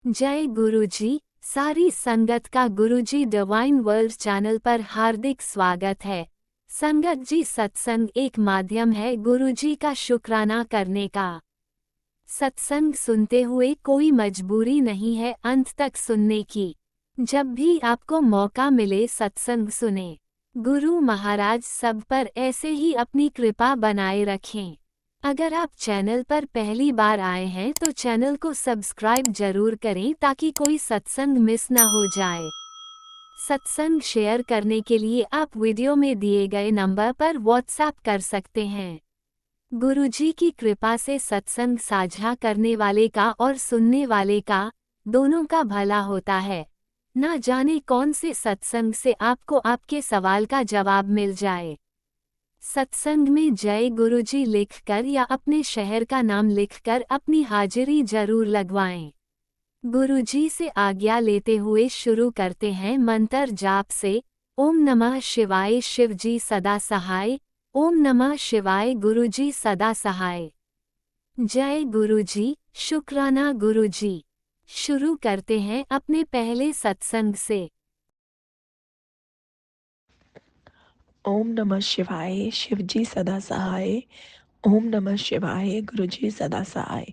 जय गुरुजी। सारी संगत का गुरुजी डिवाइन वर्ल्ड चैनल पर हार्दिक स्वागत है। संगत जी, सत्संग एक माध्यम है गुरुजी का शुक्राना करने का। सत्संग सुनते हुए कोई मजबूरी नहीं है अंत तक सुनने की। जब भी आपको मौका मिले सत्संग सुने। गुरु महाराज सब पर ऐसे ही अपनी कृपा बनाए रखें। अगर आप चैनल पर पहली बार आए हैं तो चैनल को सब्सक्राइब जरूर करें ताकि कोई सत्संग मिस ना हो जाए। सत्संग शेयर करने के लिए आप वीडियो में दिए गए नंबर पर व्हाट्सएप कर सकते हैं। गुरुजी की कृपा से सत्संग साझा करने वाले का और सुनने वाले का दोनों का भला होता है। ना जाने कौन से सत्संग से आपको आपके सवाल का जवाब मिल जाए। सत्संग में जय गुरुजी लिखकर या अपने शहर का नाम लिखकर अपनी हाजिरी जरूर लगवाएं। गुरुजी से आज्ञा लेते हुए शुरू करते हैं मंत्र जाप से। ओम नमः शिवाय शिवजी सदा सहाय। ओम नमः शिवाय गुरुजी सदा सहाय। जय गुरुजी, शुक्राना गुरुजी। शुरू करते हैं अपने पहले सत्संग से। ओम नमः शिवाय शिवजी सदा सहाय। ओम नमः शिवाय गुरुजी सदा सहाय।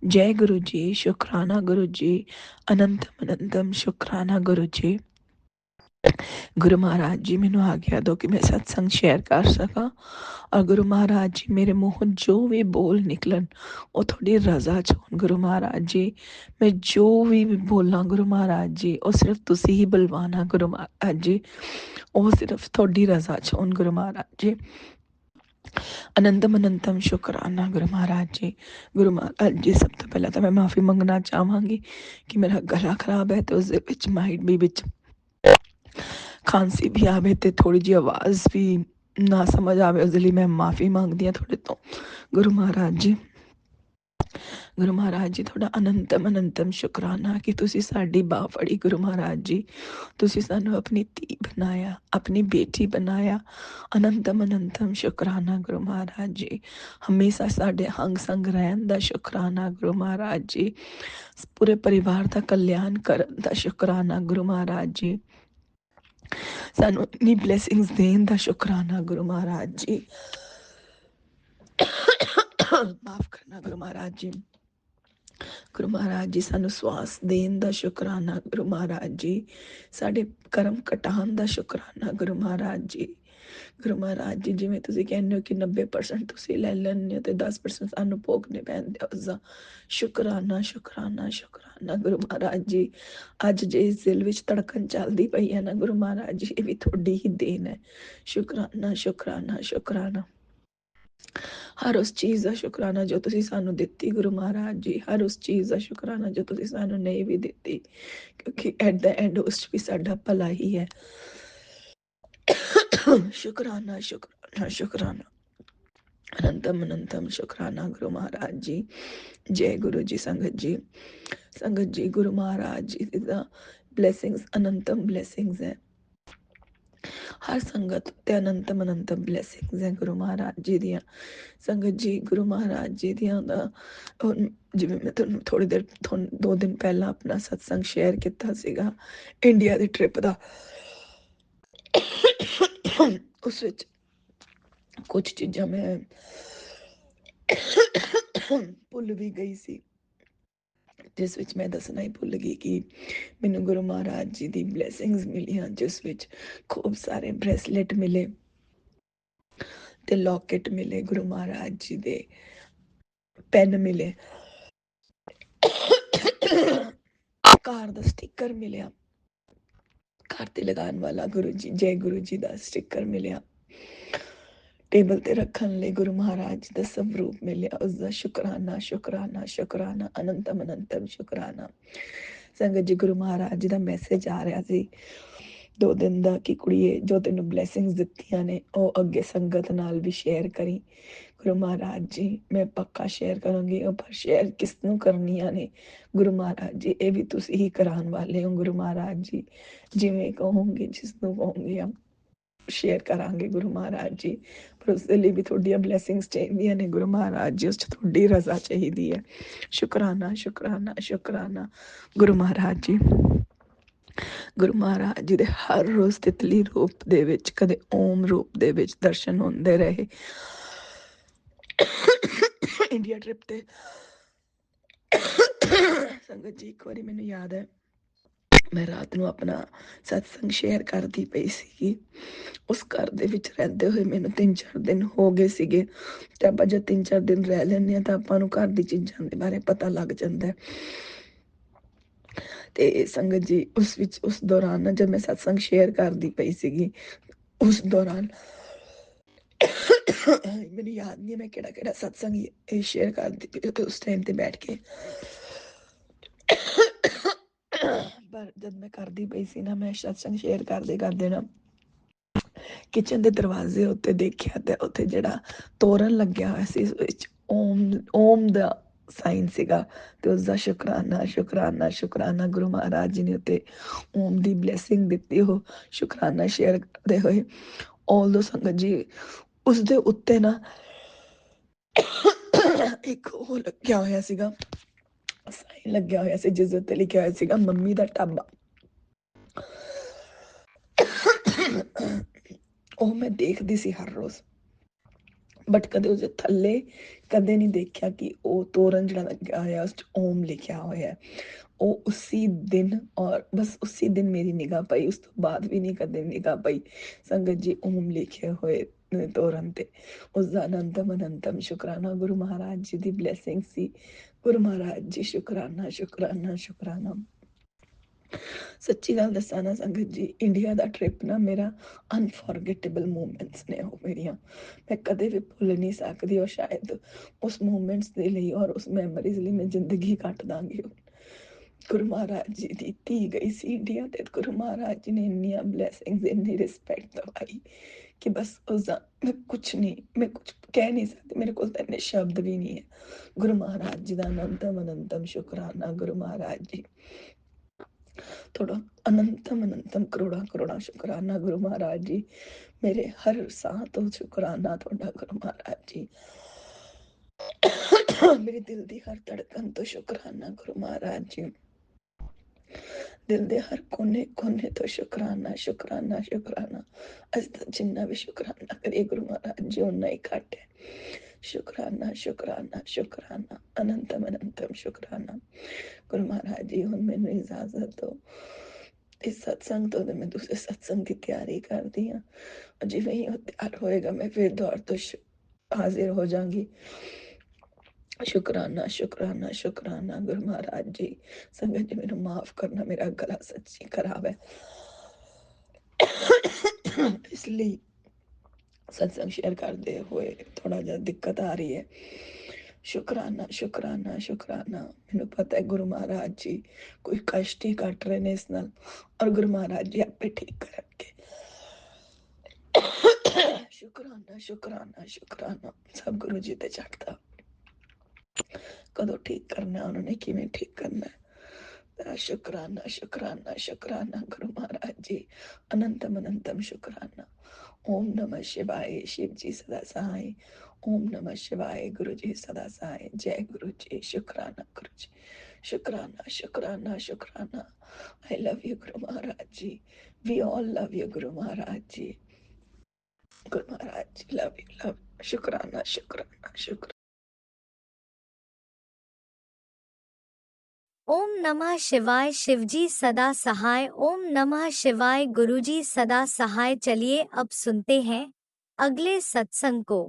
जय गुरुजी, शुक्राना गुरुजी, अनंतम अनंतम शुक्राना गुरुजी। गुरु महाराज जी मैनू आज्ञा दो कि मैं सत्संग शेयर कर सका। और गुरु महाराज जी मेरे मुँह जो भी बोल निकलन वो थोड़ी रजा च होण। गुरु महाराज जी मैं जो भी बोलना गुरु महाराज जी वो सिर्फ तुसी ही बलवाना। गुरु महाराज जी वो सिर्फ थोड़ी रजा च होण। गुरु महाराज जी अनंतम अनंतम शुक्राना गुरु महाराज जी। गुरु महाराज जी सब तो पहले तो मैं माफ़ी मंगना चाहांगी कि मेरा गला खराब है तो उस विच माइट भी विच खांसी भी आवे ते थोड़ी जी आवाज़ भी ना समझ आवे उस लिए मैं माफ़ी मांगदी हाँ थोड़े तो। गुरु महाराज जी, गुरु महाराज जी थोड़ा अनंतम अनंतम शुक्राना कि तुसी साडी बाह फड़ी। गुरु महाराज जी तुसी सानू अपनी धी बनाया, अपनी बेटी बनाया। अनंतम अनंतम शुक्राना गुरु महाराज जी। हमेशा साडे हंग संग रहन दा शुक्राना गुरु महाराज जी। पूरे परिवार का कल्याण करन दा शुक्राना गुरु महाराज जी। सानू इतनी ब्लेसिंग्स देन दा शुक्राना गुरु महाराज जी। माफ करना गुरु महाराज जी। गुरु महाराज जी सानू स्वास देन दा शुक्राना गुरु महाराज जी। साडे कर्म कटान दा शुक्राना गुरु महाराज जी। गुरु महाराज जी जिवें तुसीं कहंदे हो कि 90% तुसीं ले लैंदे हो ते 10% सानू भोगने पैंदे उसदा शुक्राना शुक्राना शुक्राना गुरु महाराज जी। अज जे इस दिल विच धड़कन चलदी पई है ना गुरु महाराज जी ये भी थोड़ी ही देन है। शुक्राना शुक्राना शुक्राना हर उस चीज़ का शुक्राना जो तुसी सानू दित्ती गुरु महाराज जी। हर उस चीज़ का शुक्राना जो तुसी सानू नहीं भी दित्ती क्योंकि एट द एंड उस भी साडा भला ही है। शुक्राना शुक्राना शुक्राना अनंतम अनंतम शुक्राना गुरु महाराज जी। जय गुरु जी। संगत जी गुरु महाराज जी दा ब्लेसिंग्स अनंतम ब्लेसिंग्स है। हर संगत ते अनंतम अनंतम ब्लेसिंग्स है गुरु महाराज जी दियां। संगत जी गुरु महाराज जी दियां दा जिवें मैं तुहानू थोड़ी देर 2 दिन पहला अपना सत्संग शेयर किया सीगा इंडिया दी ट्रिप दा। उस विच कुछ चीज़ां मैं भुल भी गई सी जिस विच मैं दसना ही भुल गई कि मैनू गुरु महाराज जी दी ब्लेसिंग्स मिलियां जिस विच खूब सारे ब्रेसलेट मिले ते लॉकेट मिले। गुरु महाराज जी दे पेन मिले। कार दा स्टिकर मिलिया। घर ते लगान वाला गुरु जी जय गुरु जी दा स्टिकर मिलिया। टेबल ते रखन ले गुरु महाराज जी दा स्वरूप मिलिया। उसदा शुक्राना शुक्राना शुक्राना अनंतम अनंतम शुक्राना। संगत जी गुरु महाराज जी दा मैसेज आ रहा सी 2 दिन दा कि कुड़िए जो तेनू ब्लेसिंग्स दित्तियां ने ओ अगे संगत नाल भी शेयर करी। गुरु महाराज जी मैं पक्का शेयर करूंगी पर शेयर किसनू करनियां ने गुरु महाराज जी ये भी तुसी ही करान वाले हो। गुरु महाराज जी जिवें कहूंगी जिसनू कहूंगी ਸ਼ੇਅਰ ਕਰਾਂਗੇ ਗੁਰੂ ਮਹਾਰਾਜ ਜੀ, ਪਰ ਉਸ ਦੇ ਲਈ ਵੀ ਤੁਹਾਡੀਆਂ ਬਲੈਸਿੰਗਸ ਚਾਹੀਦੀਆਂ ਨੇ ਗੁਰੂ ਮਹਾਰਾਜ ਜੀ, ਉਸ 'ਚ ਤੁਹਾਡੀ ਰਜ਼ਾ ਚਾਹੀਦੀ ਹੈ। ਸ਼ੁਕਰਾਨਾ ਸ਼ੁਕਰਾਨਾ ਸ਼ੁਕਰਾਨਾ ਗੁਰੂ ਮਹਾਰਾਜ ਜੀ। ਗੁਰੂ ਮਹਾਰਾਜ ਜੀ ਦੇ ਹਰ ਰੋਜ਼ ਤਿਤਲੀ ਰੂਪ ਦੇ ਵਿੱਚ, ਕਦੇ ਓਮ ਰੂਪ ਦੇ ਵਿੱਚ ਦਰਸ਼ਨ ਹੁੰਦੇ ਰਹੇ ਇੰਡੀਆ ਟ੍ਰਿਪ ਤੇ। ਸੰਗਤ ਜੀ, ਇੱਕ ਵਾਰੀ ਮੈਨੂੰ ਯਾਦ ਹੈ, ਮੈਂ ਰਾਤ ਨੂੰ ਆਪਣਾ ਸਤਸੰਗ ਸ਼ੇਅਰ ਕਰਦੀ ਪਈ ਸੀਗੀ। ਉਸ ਘਰ ਦੇ ਵਿੱਚ ਰਹਿੰਦੇ ਹੋਏ ਮੈਨੂੰ 3-4 ਦਿਨ ਹੋ ਗਏ ਸੀਗੇ, ਤੇ ਆਪਾਂ ਜਦ 3-4 ਦਿਨ ਰਹਿ ਲੈਂਦੇ ਹਾਂ ਤਾਂ ਆਪਾਂ ਨੂੰ ਘਰ ਦੀ ਚੀਜ਼ਾਂ ਦੇ ਬਾਰੇ ਪਤਾ ਲੱਗ ਜਾਂਦਾ। ਤੇ ਸੰਗਤ ਜੀ, ਉਸ ਦੌਰਾਨ ਨਾ ਜਦ ਮੈਂ ਸਤਸੰਗ ਸ਼ੇਅਰ ਕਰਦੀ ਪਈ ਸੀਗੀ, ਉਸ ਦੌਰਾਨ ਮੈਨੂੰ ਯਾਦ ਨਹੀਂ ਮੈਂ ਕਿਹੜਾ ਸਤਸੰਗ ਸ਼ੇਅਰ ਕਰਦੀ ਪਈ ਉਸ ਟਾਈਮ ਤੇ ਬੈਠ ਕੇ, ਪਰ ਜਦ ਮੈਂ ਕਰਦੀ ਪਈ ਸੀ ਨਾ, ਮੈਂ ਸਤਸੰਗ ਸ਼ੇਅਰ ਕਰਦੇ ਨਾ ਕਿਚਨ ਦੇ ਦਰਵਾਜ਼ੇ ਉੱਤੇ ਦੇਖਿਆ ਤੇ ਉੱਥੇ ਜਿਹੜਾ ਤੋਰਨ ਲੱਗਿਆ ਹੋਇਆ ਸੀ, ਉਸ ਵਿੱਚ ਓਮ ਦਾ ਸਾਈਨ ਸੀਗਾ, ਤੇ ਉਸਦਾ ਸ਼ੁਕਰਾਨਾ ਸ਼ੁਕਰਾਨਾ ਸ਼ੁਕਰਾਨਾ ਗੁਰੂ ਮਹਾਰਾਜ ਜੀ ਨੇ ਉੱਤੇ ਓਮ ਦੀ ਬਲੈਸਿੰਗ ਦਿੱਤੀ। ਉਹ ਸ਼ੁਕਰਾਨਾ ਸ਼ੇਅਰ ਕਰਦੇ ਹੋਏ ਆਲ ਸੰਗਤ ਜੀ, ਉਸਦੇ ਉੱਤੇ ਨਾ ਇੱਕ ਉਹ ਲੱਗਿਆ ਹੋਇਆ ਸੀਗਾ, ਸਾਈਨ ਲੱਗਿਆ ਹੋਇਆ ਸੀ, ਜਿਸ ਉੱਤੇ ਲਿਖਿਆ ਹੋਇਆ ਸੀਗਾ ਮੰਮੀ ਦਾ ਢਾਬਾ। ਉਹ ਮੈਂ ਦੇਖਦੀ ਸੀ ਹਰ ਰੋਜ਼, ਬਟ ਕਦੇ ਉਸਦੇ ਥੱਲੇ ਕਦੇ ਨਹੀਂ ਦੇਖਿਆ ਕਿ ਉਹ ਤੋਰਨ ਜਿਹੜਾ ਲੱਗਿਆ ਹੋਇਆ ਉਸ 'ਚ ਓਮ ਲਿਖਿਆ ਹੋਇਆ। ਉਹ ਉਸੀ ਦਿਨ, ਔਰ ਬਸ ਉਸੀ ਦਿਨ ਮੇਰੀ ਨਿਗਾਹ ਪਈ, ਉਸ ਤੋਂ ਬਾਅਦ ਵੀ ਨਹੀਂ ਕਦੇ ਨਿਗਾਹ ਪਈ। ਸੰਗਤ ਜੀ, ਓਮ ਲਿਖੇ ਹੋਏ ਤੋਰਨ ਤੇ ਉਸਦਾ ਅਨੰਤਮ ਸ਼ੁਕਰਾਨਾ ਗੁਰੂ ਮਹਾਰਾਜ ਜੀ ਦੀ ਬਲੈਸਿੰਗ ਸੀ। ਗੁਰੂ ਮਹਾਰਾਜ ਜੀ, ਸ਼ੁਕਰਾਨਾ ਸ਼ੁਕਰਾਨਾ ਸ਼ੁਕਰਾਨਾ। ਸੱਚੀ ਗੱਲ ਦੱਸਾਂ ਨਾ ਸੰਗਤ ਜੀ, ਇੰਡੀਆ ਦਾ ਟ੍ਰਿਪ ਨਾ ਮੇਰਾ ਅਨਫੋਰਗੇਟੇਬਲ ਮੂਮੈਂਟਸ ਨੇ ਉਹ ਮੇਰੀਆਂ, ਮੈਂ ਕਦੇ ਵੀ ਭੁੱਲ ਨਹੀਂ ਸਕਦੀ। ਔਰ ਸ਼ਾਇਦ ਉਸ ਮੂਮੈਂਟਸ ਦੇ ਲਈ ਔਰ ਉਸ ਮੈਮਰੀਜ਼ ਲਈ ਮੈਂ ਜ਼ਿੰਦਗੀ ਕੱਟ ਦਾਂਗੀ। ਗੁਰੂ ਮਹਾਰਾਜ ਜੀ ਦੀ ਧੀ ਗਈ ਸੀ ਇੰਡੀਆ ਤੇ ਗੁਰੂ ਮਹਾਰਾਜ ਜੀ ਨੇ ਇੰਨੀਆਂ ਬਲੈਸਿੰਗਸ, ਇੰਨੀ ਰਿਸਪੈਕਟ ਦਵਾਈ ਕਿ ਬਸ ਉਸਦਾ ਮੈਂ ਕੁਛ ਕਹਿ ਨਹੀਂ ਸਕਦੀ, ਮੇਰੇ ਕੋਲ ਤਾਂ ਇੰਨੇ ਸ਼ਬਦ ਵੀ ਨਹੀਂ ਹੈ। ਗੁਰੂ ਮਹਾਰਾਜ ਜੀ ਦਾ ਅਨੰਤਮ ਸ਼ੁਕਰਾਨਾ ਗੁਰੂ ਮਹਾਰਾਜ ਜੀ, ਤੁਹਾਡਾ ਅਨੰਤਮ ਕਰੋੜਾਂ ਸ਼ੁਕਰਾਨਾ ਗੁਰੂ ਮਹਾਰਾਜ ਜੀ। ਮੇਰੇ ਹਰ ਸਾਹ ਤੋਂ ਸ਼ੁਕਰਾਨਾ ਤੁਹਾਡਾ ਗੁਰੂ ਮਹਾਰਾਜ ਜੀ। ਮੇਰੇ ਦਿਲ ਦੀ ਹਰ ਧੜਕਣ ਤੋਂ ਸ਼ੁਕਰਾਨਾ ਗੁਰੂ ਮਹਾਰਾਜ ਜੀ। ਦਿਲ ਦੇ ਹਰ ਕੋਨੇ ਤੋਂ ਸ਼ੁਕਰਾਨਾ ਸ਼ੁਕਰਾਨਾ ਸ਼ੁਕਰਾਨਾ। ਅਸੀਂ ਤਾਂ ਜਿੰਨਾ ਵੀ ਸ਼ੁਕਰਾਨਾ ਕਰੀਏ ਗੁਰੂ ਮਹਾਰਾਜ ਜੀ ਓਨਾ ਹੀ ਘੱਟ ਹੈ। ਸ਼ੁਕਰਾਨਾ ਸ਼ੁਕਰਾਨਾ ਸ਼ੁਕਰਾਨਾ ਅਨੰਤਮ ਸ਼ੁਕਰਾਨਾ ਗੁਰੂ ਮਹਾਰਾਜ ਜੀ। ਹੁਣ ਮੈਨੂੰ ਇਜਾਜ਼ਤ ਦਿਓ, ਇਸ ਸਤਸੰਗ ਤੋਂ ਮੈਂ ਦੂਸਰੇ ਸਤਸੰਗ ਦੀ ਤਿਆਰੀ ਕਰਦੀ ਹਾਂ। ਜਿਵੇਂ ਹੀ ਉਹ ਤਿਆਰ ਹੋਏਗਾ ਮੈਂ ਫਿਰ ਦੌੜ ਤੋਂ ਹਾਜ਼ਰ ਹੋ ਜਾਵਾਂਗੀ। ਸ਼ੁਕਰਾਨਾ ਸ਼ੁਕਰਾਨਾ ਸ਼ੁਕਰਾਨਾ ਗੁਰੂ ਮਹਾਰਾਜ ਜੀ। ਸੰਗਤ ਜੀ, ਮੈਨੂੰ ਮਾਫ ਕਰਨਾ, ਮੇਰਾ ਗਲਾ ਸੱਚੀ ਖਰਾਬ ਹੈ, ਇਸ ਲਈ सत्संग शेयर करते हुए थोड़ा जा दिक्कत आ रही है। शुकराना शुकराना शुकराना। मैनू पता है गुरु महाराज जी कोई कष्ट ही कट रहे ने इस नाल, और गुरु महाराज जी आपे ठीक करके। शुकराना शुकराना शुकराना। सब गुरु जी ते चढ़ता, कदों ठीक करना उन्होंने, किवें ठीक करना है। शुकराना शुकराना शुकराना गुरु महाराज जी। अनंतम शुकराना। ओम नमः शिवाय। शिव जी सदा सहाय। ओम नमः शिवाय। गुरु जी सदा सहाय। जय गुरु जी। शुकराना गुरु जी। शुकराना शुकराना शुकराना। I love you Guru Maharaj ji. We all love you Guru Maharaj ji. Guru Maharaj ji love you. शुकराना शुकराना शुकराना। ओम नमः शिवाय। शिवजी सदा सहाय। ओम नमः शिवाय। गुरुजी सदा सहाय। चलिए अब सुनते हैं अगले सत्संग को।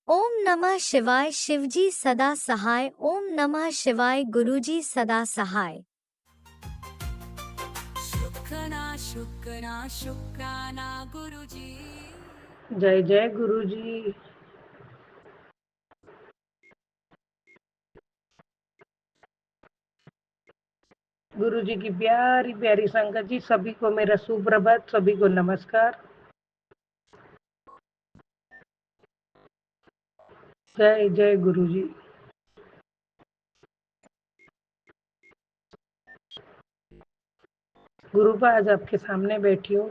ओम नमः शिवाय। शिवजी सदा सहाय। ओम नमः शिवाय। गुरुजी सदा सहाय। शुक्राना गुरुजी। जय जय गुरुजी। गुरुजी की प्यारी प्यारी संगत जी, सभी को मेरा सुप्रभात, सभी को नमस्कार। जय जय गुरुजी। गुरुपा आज आपके सामने बैठी हूँ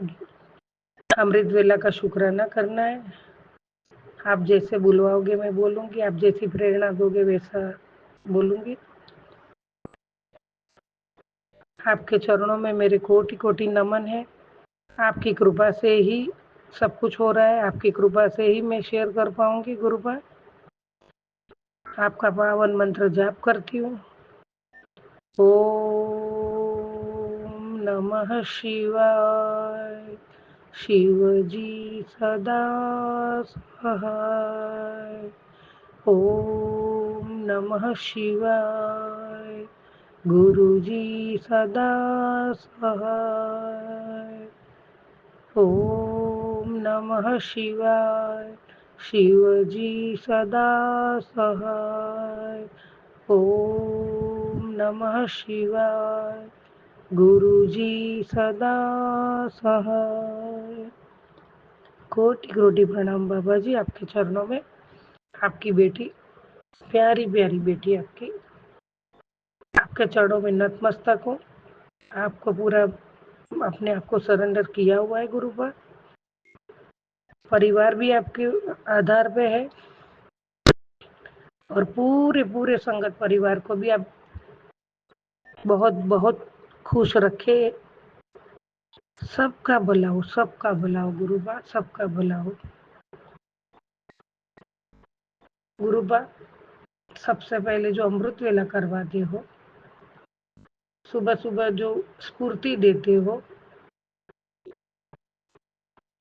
अमृत वेला का शुक्राना करना है। आप जैसे बुलवाओगे मैं बोलूँगी, आप जैसी प्रेरणा दोगे वैसा बोलूँगी। आपके चरणों में मेरे कोटि कोटि नमन है। आपकी कृपा से ही सब कुछ हो रहा है, आपकी कृपा से ही मैं शेयर कर पाऊँगी गुरुपा। आपका पावन मंत्र जाप करती हूँ। ओम नमः शिवाय। शिवजी सदा सहाय। ओम नमः शिवाय। गुरुजी सदा सहाय। ओम नमः शिवाय। शिवजी सदा सहाय। ओम नमः शिवाय। गुरुजी सदा सहाय। कोटि कोटि प्रणाम बाबा जी आपके चरणों में। आपकी बेटी, प्यारी प्यारी बेटी आपके चरणों में नतमस्तक हूँ। आपको पूरा अपने आप को सरेंडर किया हुआ है गुरु पर। परिवार भी आपके आधार पे है और पूरे पूरे संगत परिवार को भी आप बहुत बहुत खुश रखे। सबका भला हो, सबका भला हो गुरुबा, सबका भला हो गुरुबा। सबसे पहले जो अमृत वेला करवाते हो, सुबह सुबह जो स्फूर्ति देते हो,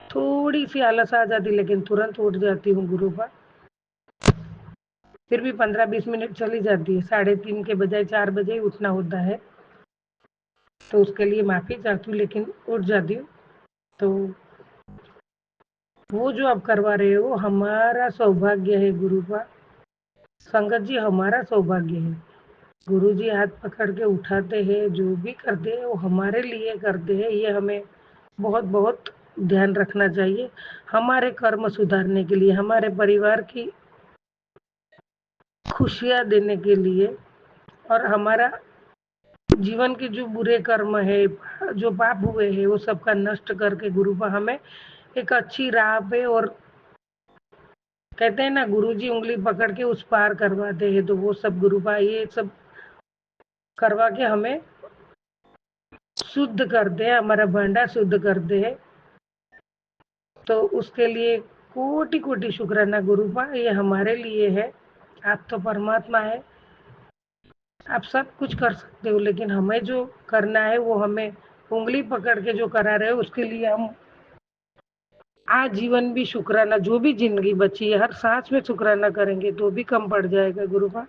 थोड़ी सी आलस आ जाती लेकिन तुरंत उठ जाती हूँ गुरुबा। फिर भी 15-20 मिनट चली जाती है। 3:30 के बजाय 4 बजे ही उठना होता है, तो उसके लिए माफी चाहती हूँ, लेकिन उठ जाती हूँ। तो वो जो आप करवा रहे हो हमारा सौभाग्य है गुरुबा। संगत जी हमारा सौभाग्य है। गुरु जी हाथ पकड़ के उठाते हैं, जो भी करते हैं वो हमारे लिए करते हैं। ये हमें बहुत बहुत ध्यान रखना चाहिए, हमारे कर्म सुधारने के लिए, हमारे परिवार की खुशियाँ देने के लिए, और हमारा जीवन के जो बुरे कर्म है, जो पाप हुए हैं, वो सबका नष्ट करके गुरुबा हमें एक अच्छी राह पे, और कहते हैं ना गुरु जी उंगली पकड़ के उस पार करवाते हैं, तो वो सब गुरुबा ये सब करवा के हमें शुद्ध करते हैं, हमारा भांडा शुद्ध करते हैं। तो उसके लिए कोटि कोटि शुक्राना गुरुबा। ये हमारे लिए है। आप तो परमात्मा है, आप सब कुछ कर सकते हो, लेकिन हमें जो करना है वो हमें उंगली पकड़ के जो करा रहे हो, उसके लिए हम आजीवन भी शुक्राना, जो भी जिंदगी बची है हर सांस में शुक्राना करेंगे तो भी कम पड़ जाएगा गुरुबा।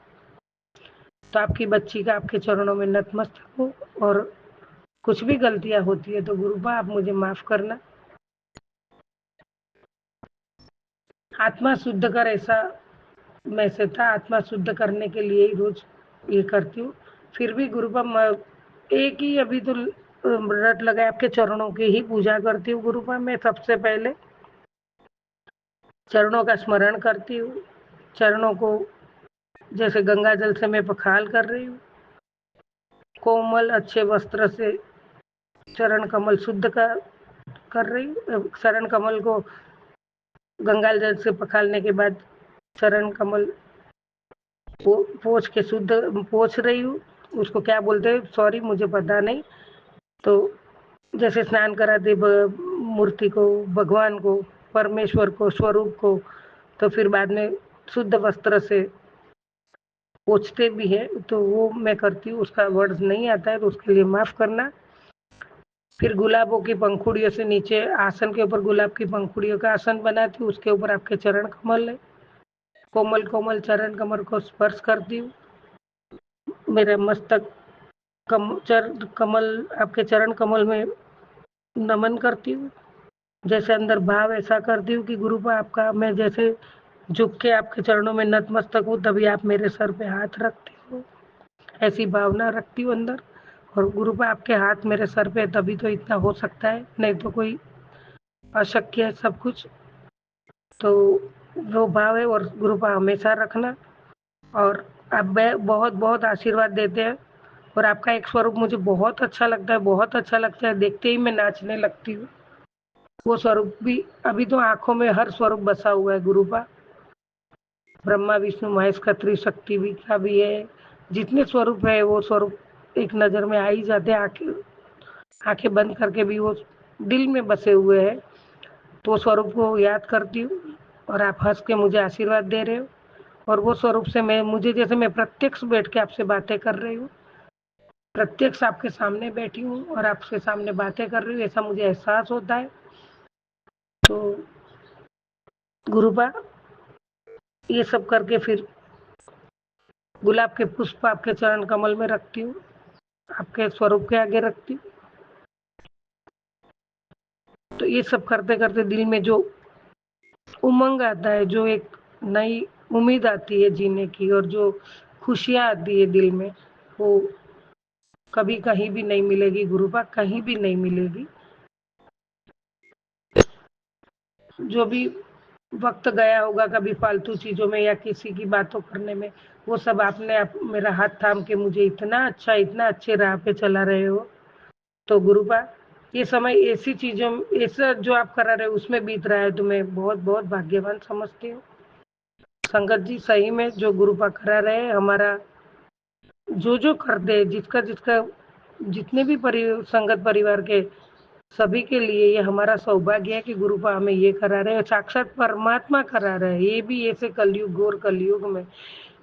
तो आपकी बच्ची का आपके चरणों में नतमस्तक हूँ, और कुछ भी गलतियां होती है तो गुरुबा आप मुझे माफ करना। आत्मा शुद्ध कर, ऐसा मैसेज था। आत्मा शुद्ध करने के लिए ही रोज ये करती हूँ। फिर भी गुरुबा एक ही अभी तो रट लगा आपके चरणों की ही पूजा करती हूँ गुरुबा। मैं सबसे पहले चरणों का स्मरण करती हूँ। चरणों को जैसे गंगा जल से मैं पखाल कर रही हूँ। कोमल अच्छे वस्त्र से चरण कमल शुद्ध कर रही हूँ। चरण कमल को गंगा जल से पखालने के बाद चरण कमल पोंछ के शुद्ध पोंछ रही हूँ। उसको क्या बोलते हैं, सॉरी मुझे पता नहीं। तो जैसे स्नान कराते मूर्ति को, भगवान को, परमेश्वर को, स्वरूप को, तो फिर बाद में शुद्ध वस्त्र से पोंछते भी है, तो वो मैं करती हूँ। उसका वर्ड नहीं आता है तो उसके लिए माफ करना। फिर गुलाबों की पंखुड़ियों से नीचे आसन के ऊपर गुलाब की पंखुड़ियों का आसन बनाती हूँ, उसके ऊपर आपके चरण कमल है। कोमल कोमल चरण कमल को स्पर्श करती हूँ। मेरे मस्तक कमल आपके चरण कमल में नमन करती हूँ। जैसे अंदर भाव ऐसा करती हूँ कि गुरुपा आपका मैं जैसे झुक के आपके चरणों में नतमस्तक हूँ, तभी आप मेरे सर पे हाथ रखती हो, ऐसी भावना रखती हूँ अंदर। और गुरुपा आपके हाथ मेरे सर पे, तभी तो इतना हो सकता है, नहीं तो कोई अशक्य है सब कुछ। तो वो भाव है, और गुरुपा हमेशा रखना। और आप बहुत बहुत आशीर्वाद देते हैं, और आपका एक स्वरूप मुझे बहुत अच्छा लगता है, बहुत अच्छा लगता है। देखते ही मैं नाचने लगती हूँ। वो स्वरूप भी अभी तो आंखों में हर स्वरूप बसा हुआ है गुरु का। ब्रह्मा विष्णु महेश का त्रिशक्ति भी का भी है, जितने स्वरूप है वो स्वरूप एक नजर में आ ही जाते हैं। आंखें आंखें बंद करके भी वो दिल में बसे हुए हैं। तो स्वरूप को याद करती हूँ और आप हंस के मुझे आशीर्वाद दे रहे हो। और वो स्वरूप से मैं प्रत्यक्ष बैठ के आपसे बातें कर रही हूँ, प्रत्यक्ष आपके सामने बैठी हूँ और आपके सामने बातें कर रही हूँ, ऐसा मुझे एहसास होता है। तो गुरुपा ये सब करके फिर गुलाब के पुष्प आपके चरण कमल में रखती हूँ, आपके स्वरूप के आगे रखती हूँ। तो ये सब करते करते दिल में जो उमंग आता है, जो एक नई उम्मीद आती है जीने की, और जो खुशियाँ आती है दिल में, वो कभी कहीं भी नहीं मिलेगी गुरुपा, कहीं भी नहीं मिलेगी। जो भी वक्त गया होगा कभी फालतू चीजों में या किसी की बातों करने में, वो सब आपने मेरा हाथ थाम के मुझे इतना अच्छे राह पे चला रहे हो। तो गुरुपा ये समय ऐसी चीजों ऐसा जो आप करा रहे हो उसमें बीत रहा है, तो मैं बहुत बहुत भाग्यवान समझती हूँ। संगत जी सही में जो गुरुपा करा रहे हैं, हमारा जो करते हैं, जिसका जिसका जितने भी संगत परिवार के सभी के लिए ये हमारा सौभाग्य है कि गुरुपा हमें ये करा रहे हैं, साक्षात परमात्मा करा रहे हैं, ये भी ऐसे कलयुग घोर कलयुग में।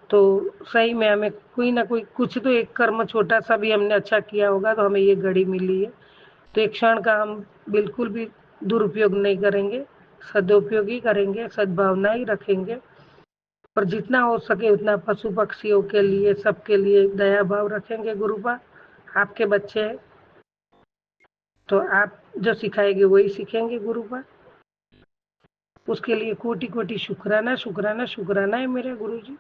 तो सही में हमें कोई ना कोई कुछ तो एक कर्म छोटा सा भी हमने अच्छा किया होगा तो हमें ये घड़ी मिली है। तो एक क्षण का हम बिल्कुल भी दुरुपयोग नहीं करेंगे, सदुपयोग ही करेंगे, सद्भावना ही रखेंगे। और जितना हो सके उतना पशु पक्षियों के लिए सबके लिए दया भाव रखेंगे गुरुपा। आपके बच्चे हैं तो आप जो सिखाएंगे वही सीखेंगे गुरुपा। उसके लिए कोटि कोटि शुक्राना शुक्राना शुक्राना है मेरे गुरुजी।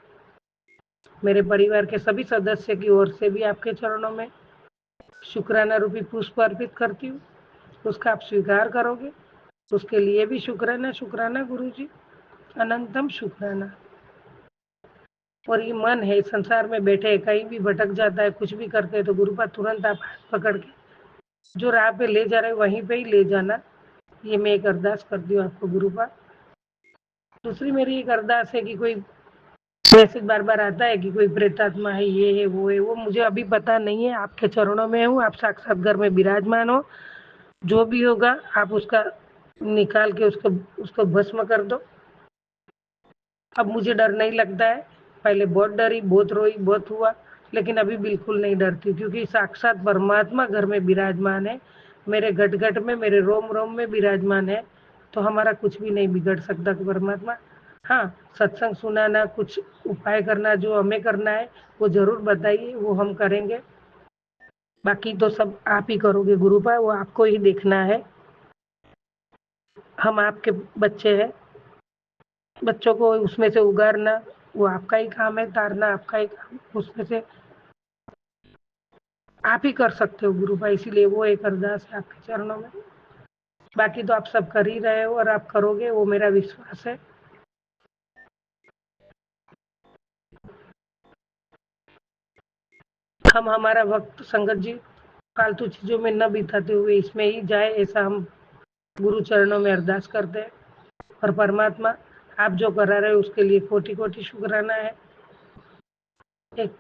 मेरे परिवार के सभी सदस्य की ओर से भी आपके चरणों में शुक्राना रूपी पुष्प अर्पित करती हूँ। उसका आप स्वीकार करोगे, उसके लिए भी शुक्राना शुक्राना गुरुजी, अनंतम शुक्राना। और ये मन है संसार में बैठे कहीं भी भटक जाता है, कुछ भी करते हैं, तो गुरुपा तुरंत आप हाथ पकड़ के जो राह पे ले जा रहे हो वहीं पे ही ले जाना। ये मैं एक अरदास करती हूँ आपको गुरुपा। दूसरी मेरी एक अरदास है कि कोई मैसेज बार बार आता है कि कोई प्रेतात्मा है, ये है, वो मुझे अभी पता नहीं है। आपके चरणों में हूँ, आप साक्षात घर में विराजमान हो। जो भी होगा आप उसका निकाल के उसको उसको भस्म कर दो। अब मुझे डर नहीं लगता है, पहले बहुत डरी, बहुत रोई, बहुत हुआ, लेकिन अभी बिल्कुल नहीं डरती, क्योंकि साक्षात परमात्मा घर में विराजमान है, मेरे घट घट में, मेरे रोम रोम में विराजमान है। तो हमारा कुछ भी नहीं बिगड़ सकता परमात्मा। हाँ, सत्संग सुनाना, कुछ उपाय करना जो हमें करना है वो जरूर बताइए, वो हम करेंगे। बाकी तो सब आप ही करोगे गुरुपा, वो आपको ही देखना है। हम आपके बच्चे हैं, बच्चों को उसमें से उगारना वो आपका ही काम है, तारना आपका ही काम है, उसमें से आप ही कर सकते हो गुरुपा। इसीलिए वो एक अरदास है आपके चरणों में। बाकी तो आप सब कर ही रहे हो और आप करोगे, वो मेरा विश्वास है। हम हमारा वक्त संगत जी फालतू चीजों में न बिताते हुए इसमें ही जाए, ऐसा हम गुरु चरणों में अरदास करते हैं। और परमात्मा आप जो करा रहे हो उसके लिए कोटि कोटि शुक्राना है। एक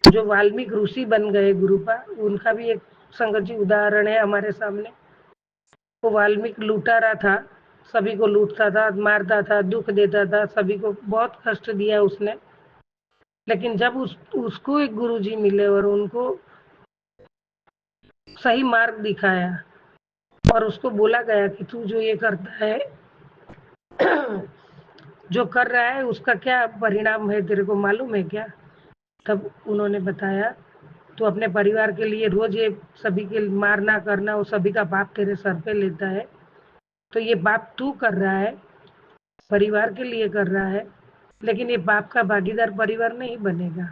जो वाल्मीकि ऋषि बन गए गुरुपा, उनका भी एक संगत जी उदाहरण है हमारे सामने। वो वाल्मीकि लूटारा था, सभी को लूटता था, मारता था, दुख देता था, सभी को बहुत कष्ट दिया उसने। लेकिन जब उसको एक गुरुजी मिले और उनको सही मार्ग दिखाया और उसको बोला गया कि तू जो ये करता है जो कर रहा है उसका क्या परिणाम है तेरे को मालूम है क्या? तब उन्होंने बताया तू अपने परिवार के लिए रोज ये सभी के मारना करना, वो सभी का पाप तेरे सर पे लेता है। तो ये पाप तू कर रहा है, परिवार के लिए कर रहा है, लेकिन ये पाप का भागीदार परिवार नहीं बनेगा।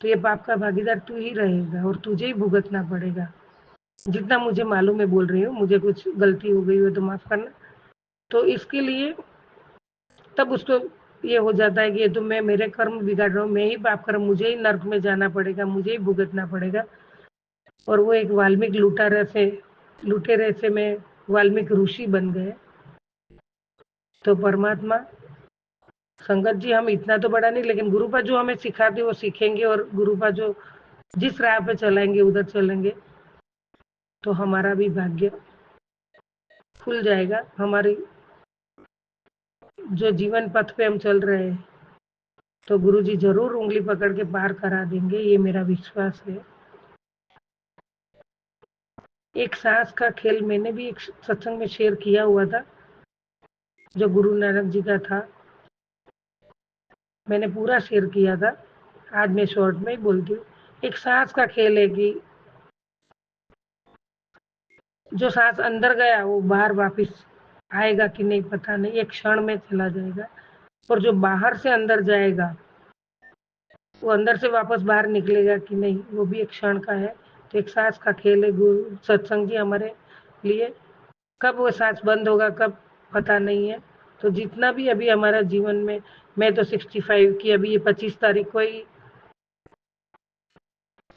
तो ये पाप का भागीदार तू ही रहेगा और तुझे ही भुगतना पड़ेगा। जितना मुझे मालूम है बोल रही हूँ, मुझे कुछ गलती हो गई हो तो माफ करना। तो इसके लिए तब उसको ये हो जाता है कि ये तो मैं मेरे कर्म बिगाड़ रहा हूँ, मैं ही पाप कर, मुझे ही नर्क में जाना पड़ेगा, मुझे ही भुगतना पड़ेगा। और वो एक वाल्मीकि लुटेरे से मैं वाल्मीकि ऋषि बन गए। तो परमात्मा संगत जी, हम इतना तो बड़ा नहीं, लेकिन गुरुपा जो हमें सिखाते वो सीखेंगे, और गुरुपा जो जिस राह पे चलाएंगे उधर चलेंगे, तो हमारा भी भाग्य खुल जाएगा। हमारी जो जीवन पथ पे हम चल रहे हैं, तो गुरुजी जरूर उंगली पकड़ के पार करा देंगे, ये मेरा विश्वास है। एक सांस का खेल मैंने भी एक सत्संग में शेयर किया हुआ था, जो गुरु नानक जी का था। मैंने पूरा शेयर किया था, आज मैं शॉर्ट में ही बोलती हूँ। एक सांस का खेल है कि जो सांस अंदर गया वो बाहर वापस आएगा कि नहीं पता नहीं, एक क्षण में चला जाएगा। और जो बाहर से अंदर जाएगा वो अंदर से वापस बाहर निकलेगा कि नहीं, वो भी एक क्षण का है। तो एक सांस का खेल है गुरु सत्संग जी हमारे लिए। कब वो सांस बंद होगा कब पता नहीं है। तो जितना भी अभी हमारा जीवन में, मैं तो 65 की, अभी ये 25 तारीख को ही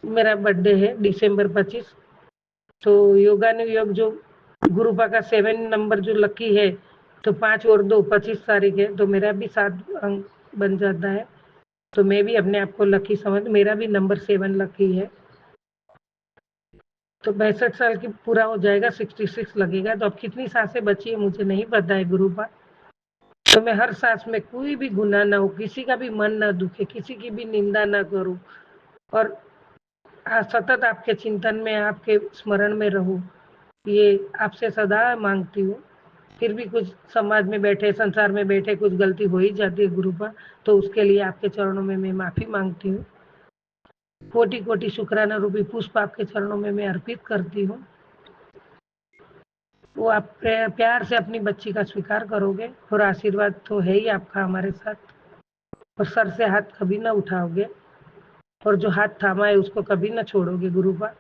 मेरा बर्थडे है, दिसंबर 25। तो योगानुयोग जो गुरुपा का 7 नंबर जो लकी है, तो 5 और 2 25 तारीख है, तो मेरा भी 7 अंक बन जाता है। तो मैं भी अपने आप को लकी समझ, मेरा भी नंबर 7 लकी है। तो 62 साल की पूरा हो जाएगा, 66 लगेगा। तो अब कितनी सांसें बची है मुझे नहीं पता है गुरुपा। तो मैं हर सांस में कोई भी गुनाह ना हो, किसी का भी मन ना दुखे, किसी की भी निंदा ना करूं, और सतत आपके चिंतन में, आपके स्मरण में रहूं, ये आपसे सदा मांगती हूँ। फिर भी कुछ समाज में बैठे, संसार में बैठे कुछ गलती हो ही जाती है गुरुपा, तो उसके लिए आपके चरणों में मैं माफी मांगती हूँ। कोटि कोटि शुक्राना रूपी पुष्प आपके चरणों में मैं अर्पित करती हूँ। वो आप प्यार से अपनी बच्ची का स्वीकार करोगे, और आशीर्वाद तो है ही आपका हमारे साथ, और सर से हाथ कभी ना उठाओगे, और जो हाथ थामा है उसको कभी ना छोड़ोगे गुरुपा।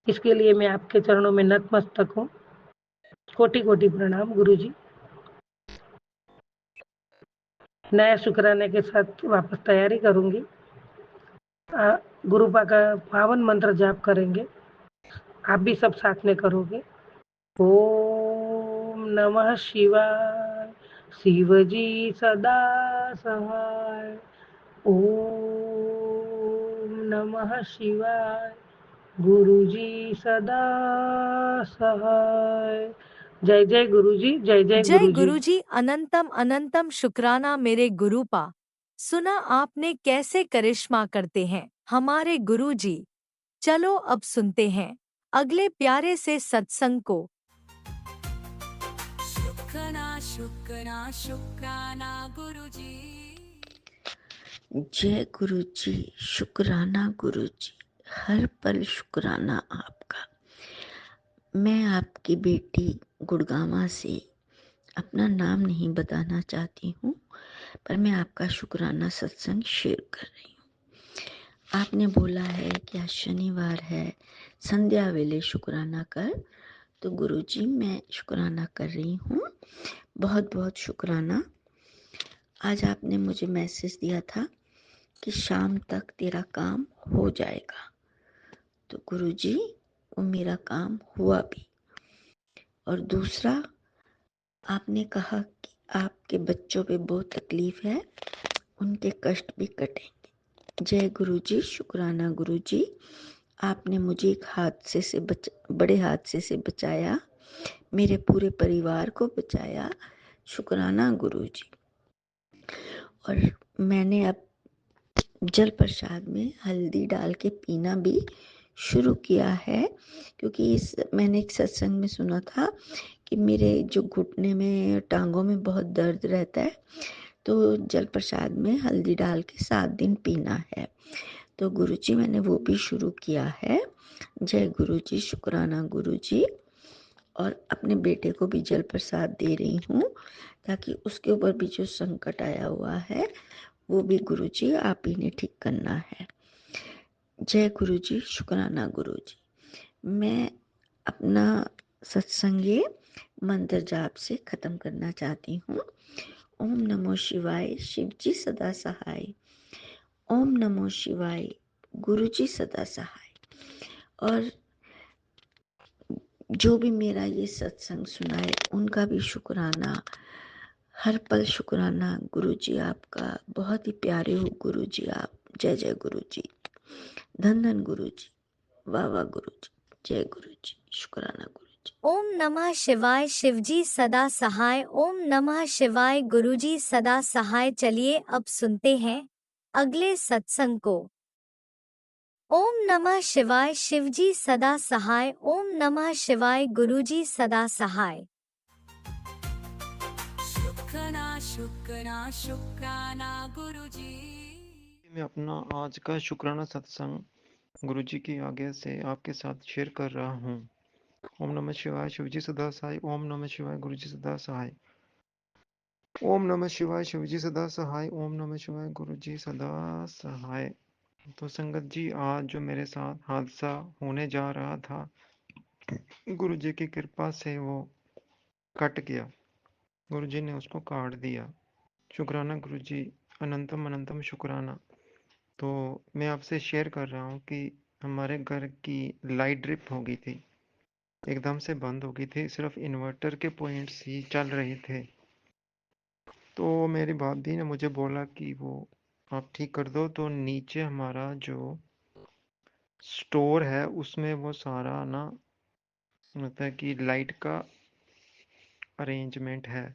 इसके लिए मैं आपके चरणों में नतमस्तक हूँ। कोटि कोटि प्रणाम गुरुजी। नया शुक्राने के साथ वापस तैयारी करूंगी। गुरुपा का पावन मंत्र जाप करेंगे, आप भी सब साथ में करोगे। ओम नमः शिवाय, शिवजी सदा सहाय। ओम नमः शिवाय, गुरुजी सदा सहाय। जय जय गुरुजी, जय जय जय गुरुजी। गुरुजी। अनंतम अनंतम शुक्राना मेरे गुरुपा। सुना आपने कैसे करिश्मा करते हैं हमारे गुरुजी। चलो अब सुनते हैं अगले प्यारे से सत्संग को। शुक्राना शुक्राना शुक्राना गुरुजी। जय गुरु जी, शुक्राना गुरु जी, हर पल शुक्राना आपका। मैं आपकी बेटी गुड़गांवा से अपना नाम नहीं बताना चाहती हूँ, पर मैं आपका शुक्राना सत्संग शेयर कर रही हूँ। आपने बोला है कि आज शनिवार है, संध्या वेले शुक्राना कर, तो गुरु जी मैं शुक्राना कर रही हूँ। बहुत बहुत शुक्राना। आज आपने मुझे मैसेज दिया था कि शाम तक तेरा काम हो जाएगा, तो गुरुजी वो मेरा काम हुआ भी। और दूसरा, आपने कहा कि आपके बच्चों पे बहुत तकलीफ है, उनके कष्ट भी कटेंगे। जय गुरुजी, शुक्राना गुरुजी, आपने मुझे एक हादसे से बड़े हादसे से बचाया, मेरे पूरे परिवार को बचाया। शुक्राना गुरुजी। और मैंने अब जल प्रसाद में हल्दी डाल के पीना भी शुरू किया है, क्योंकि मैंने एक सत्संग में सुना था कि मेरे जो घुटने में, टांगों में बहुत दर्द रहता है, तो जल प्रसाद में हल्दी डाल के 7 दिन पीना है। तो गुरुजी मैंने वो भी शुरू किया है। जय गुरुजी, शुक्राना गुरुजी। और अपने बेटे को भी जल प्रसाद दे रही हूँ, ताकि उसके ऊपर भी जो संकट आया हुआ है वो भी गुरुजी आप ही ने ठीक करना है। जय गुरुजी, शुक्राना गुरुजी। मैं अपना सत्संग मंत्र जाप से खत्म करना चाहती हूँ। ओम नमो शिवाय, शिवजी सदा सहाय। ओम नमो शिवाय, गुरुजी सदा सहाय। और जो भी मेरा ये सत्संग सुनाए उनका भी शुक्राना, हर पल शुक्राना। गुरु जी आपका, बहुत ही प्यारे हो गुरु जी आप। जय जय गुरु जी, धन धन गुरु जी, वाह वाह गुरु जी, जय गुरु जी, शुक्राना गुरु जी। ओम नमः शिवाय। शिवजी सदा सहाय। ओम नमः शिवाय। गुरुजी सदा सहाय। चलिए अब सुनते हैं अगले सत्संग को। ओम नमः शिवाय। शिवजी सदा सहाय। ओम नमः शिवाय। गुरुजी सदा सहाय। शुक्राना शुक्राना शुक्राना गुरुजी। मैं अपना आज का शुक्राना सत्संग गुरुजी की आज्ञा से आपके साथ शेयर कर रहा हूँ। ओम नमः शिवाय। शिवजी सदा सहाय। ओम नमः शिवाय। गुरुजी सदा सहाय। ओम नमः शिवाय। शिवजी सदा सहाय। ओम नमः शिवाय। गुरुजी सदा सहाय। तो संगत जी, आज जो मेरे साथ हादसा होने जा रहा था, गुरुजी की कृपा से वो कट गया। गुरुजी ने उसको काट दिया। शुक्राना गुरुजी, अनंतम अनंतम शुक्राना। तो मैं आपसे शेयर कर रहा हूँ कि हमारे घर की लाइट ड्रिप हो गई थी, एकदम से बंद हो गई थी, सिर्फ इन्वर्टर के पॉइंट्स ही चल रहे थे। तो मेरी भाभी ने मुझे बोला कि वो आप ठीक कर दो। तो नीचे हमारा जो स्टोर है उसमें वो सारा ना, मतलब कि लाइट का अरेंजमेंट है।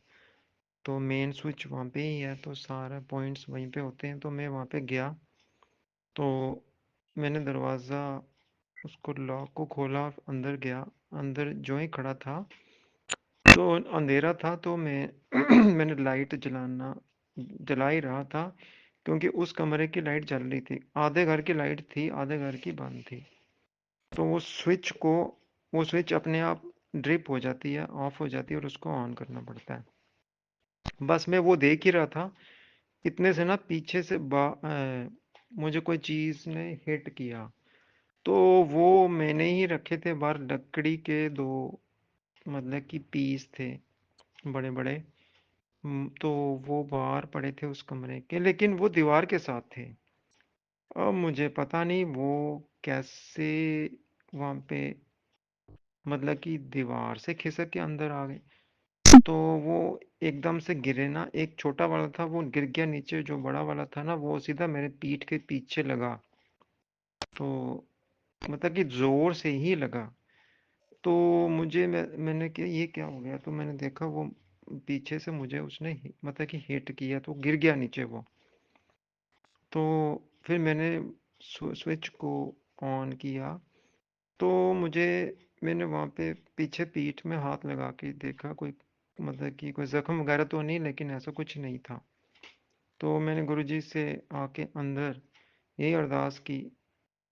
तो मेन स्विच वहाँ पे ही है, तो सारे पॉइंट्स वहीं पे होते हैं। तो मैं वहाँ पे गया, तो मैंने दरवाज़ा उसको लॉक को खोला, अंदर गया। अंदर जो ही खड़ा था तो अंधेरा था, तो मैंने लाइट जला ही रहा था, क्योंकि उस कमरे की लाइट जल रही थी। आधे घर की लाइट थी, आधे घर की बंद थी। तो वो स्विच अपने आप ड्रिप हो जाती है, ऑफ हो जाती है, और उसको ऑन करना पड़ता है। बस मैं वो देख ही रहा था, इतने से ना पीछे से मुझे कोई चीज़ ने हिट किया। तो वो मैंने ही रखे थे बाहर, लकड़ी के दो मतलब कि पीस थे बड़े बड़े। तो वो बाहर पड़े थे उस कमरे के, लेकिन वो दीवार के साथ थे। अब मुझे पता नहीं वो कैसे वहाँ पे, मतलब कि दीवार से खिसक के अंदर आ गए। तो वो एकदम से गिरे ना, एक छोटा वाला था वो गिर गया नीचे, जो बड़ा वाला था ना वो सीधा मेरे पीठ के पीछे लगा। तो मतलब कि जोर से ही लगा। तो मैंने क्या, ये क्या हो गया? तो मैंने देखा वो पीछे से मुझे उसने मतलब कि हिट किया, तो गिर गया नीचे वो। तो फिर मैंने स्विच को ऑन किया, तो मैंने वहाँ पे पीछे पीठ में हाथ लगा के देखा, कोई मतलब कि कोई जख्म वगैरह तो नहीं, लेकिन ऐसा कुछ नहीं था। तो मैंने गुरुजी से आके अंदर यही अरदास की।